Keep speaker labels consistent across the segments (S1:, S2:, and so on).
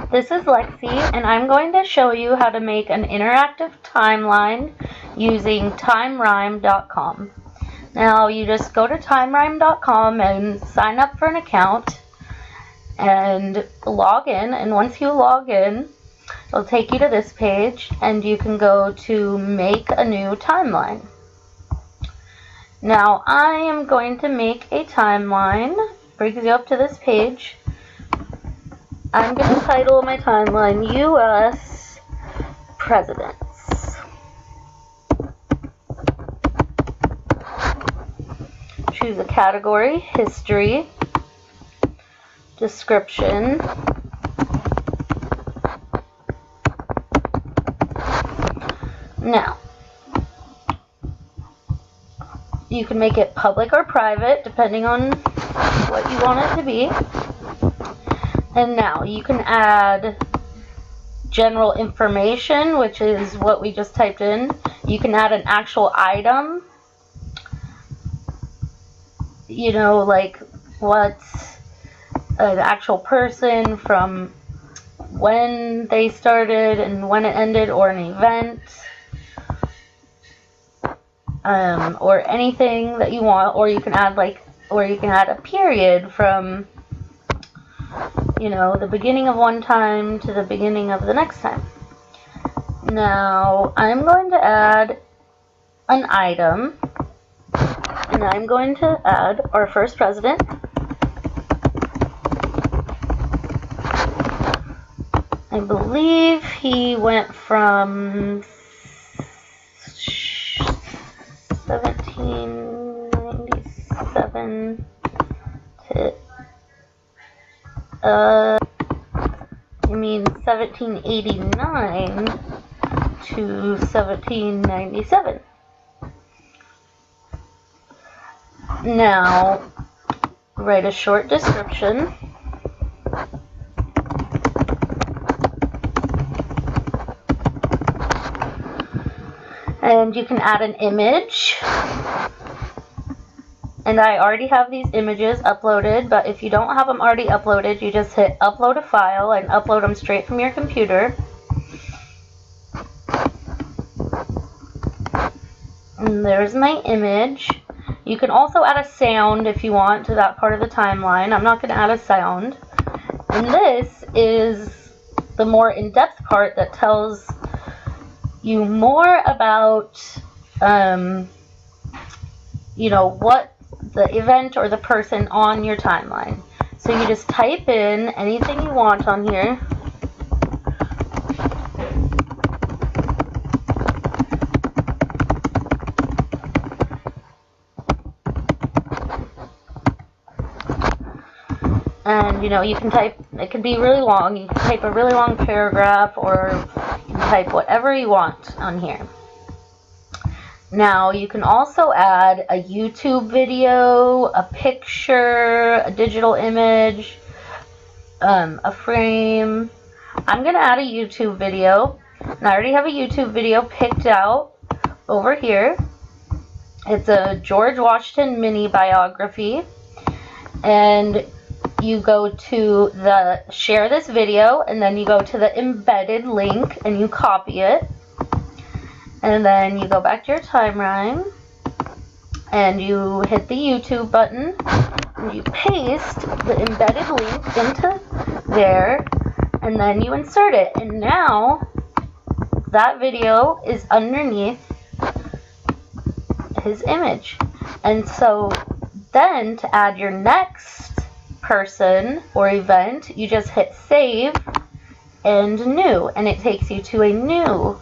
S1: This is Lexi, and I'm going to show you how to make an interactive timeline using timerhyme.com. Now, you just go to timerhyme.com and sign up for an account and log in, and once you log in, it'll take you to this page, and you can go to make a new timeline. Now, I am going to make a timeline. Brings you up to this page. I'm going to title my timeline U.S. Presidents. Choose a category, history, description, now you can make it public or private depending on what you want it to be. And now you can add general information, which is what we just typed in. You can add an actual item, you know, like what's an actual person from when they started and when it ended, or an event, or anything that you want. Or you can add a period from, you know, the beginning of one time to the beginning of the next time. Now, I'm going to add an item, and I'm going to add our first president. I believe he went from 1797 to 1789 to 1797. Now, write a short description. And you can add an image. And I already have these images uploaded, but if you don't have them already uploaded, you just hit upload a file and upload them straight from your computer. And there's my image. You can also add a sound if you want to that part of the timeline. I'm not going to add a sound. And this is the more in-depth part that tells you more about, you know, what the event or the person on your timeline. So you just type in anything you want on here. And, you know, you can type, it can be really long. You can type a really long paragraph, or you can type whatever you want on here. Now, you can also add a YouTube video, a picture, a digital image, a frame. I'm going to add a YouTube video. And I already have a YouTube video picked out over here. It's a George Washington mini biography. And you go to the share this video, and then you go to the embedded link and you copy it. And then you go back to your timeline and you hit the YouTube button and you paste the embedded link into there, and then you insert it. And now that video is underneath his image. And so then to add your next person or event, you just hit save and new, and it takes you to a new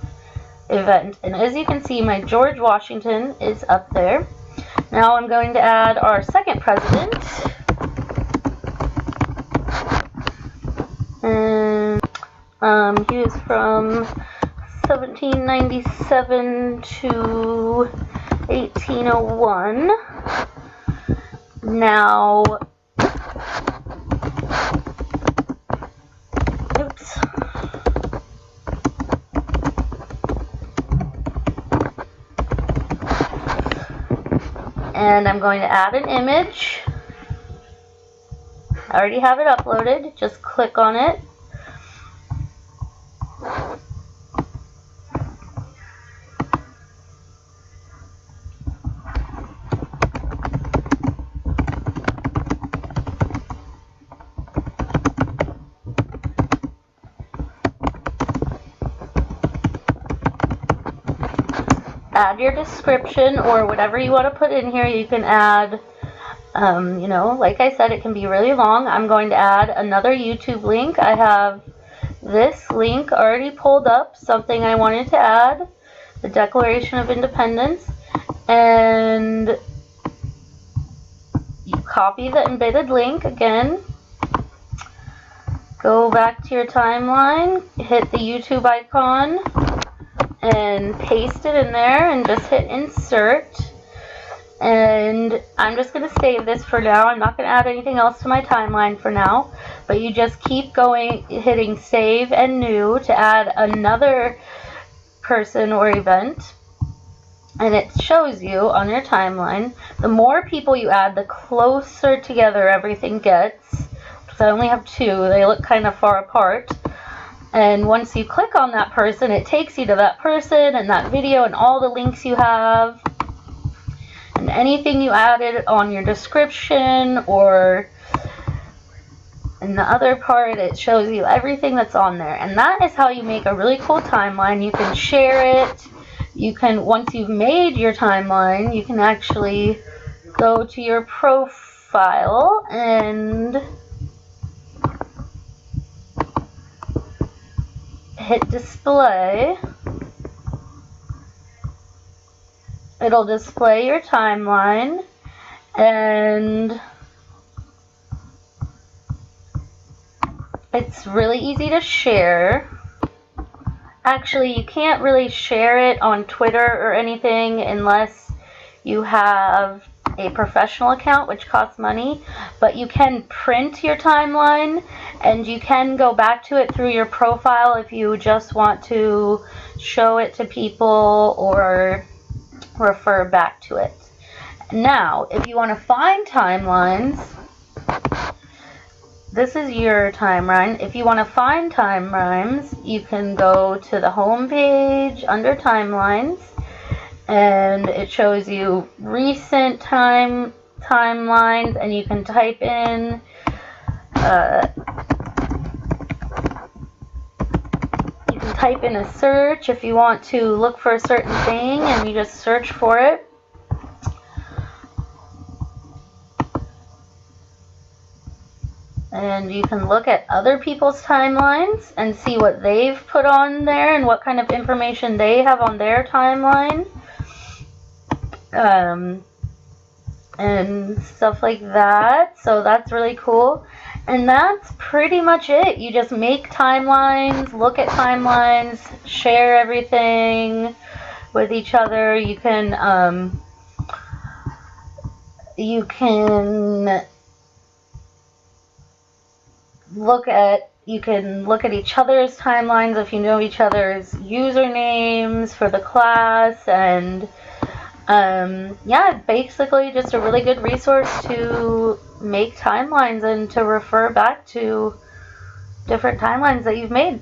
S1: event. And as you can see, my George Washington is up there. Now I'm going to add our second president. And he was from 1797 to 1801. Now, oops. And I'm going to add an image. I already have it uploaded. Just click on it. add your description or whatever you want to put in here. You can add, you know, like I said, it can be really long. I'm going to add another YouTube link. I have this link already pulled up, something I wanted to add, the Declaration of Independence, and you copy the embedded link again, go back to your timeline, hit the YouTube icon, and paste it in there, and just hit insert. And I'm just going to save this for now. I'm not going to add anything else to my timeline for now, but you just keep going, hitting save and new to add another person or event, and it shows you on your timeline. The more people you add, the closer together everything gets. So I only have 2. They look kind of far apart. And once you click on that person, it takes you to that person and that video and all the links you have. And anything you added on your description or in the other part, it shows you everything that's on there. And that is how you make a really cool timeline. You can share it. You can, once you've made your timeline, you can actually go to your profile and hit display. It'll display your timeline, and it's really easy to share. Actually, you can't really share it on Twitter or anything unless you have a professional account, which costs money, but you can print your timeline and you can go back to it through your profile if you just want to show it to people or refer back to it. Now, if you want to find timelines, this is your timeline. If you want to find timelines, you can go to the home page under timelines, and it shows you recent timelines, and you can type in a search if you want to look for a certain thing, and you just search for it. And you can look at other people's timelines and see what they've put on there and what kind of information they have on their timeline. And stuff like that. So that's really cool. And that's pretty much it. You just make timelines, look at timelines, share everything with each other. You can look at each other's timelines if you know each other's usernames for the class, and yeah, basically just a really good resource to make timelines and to refer back to different timelines that you've made.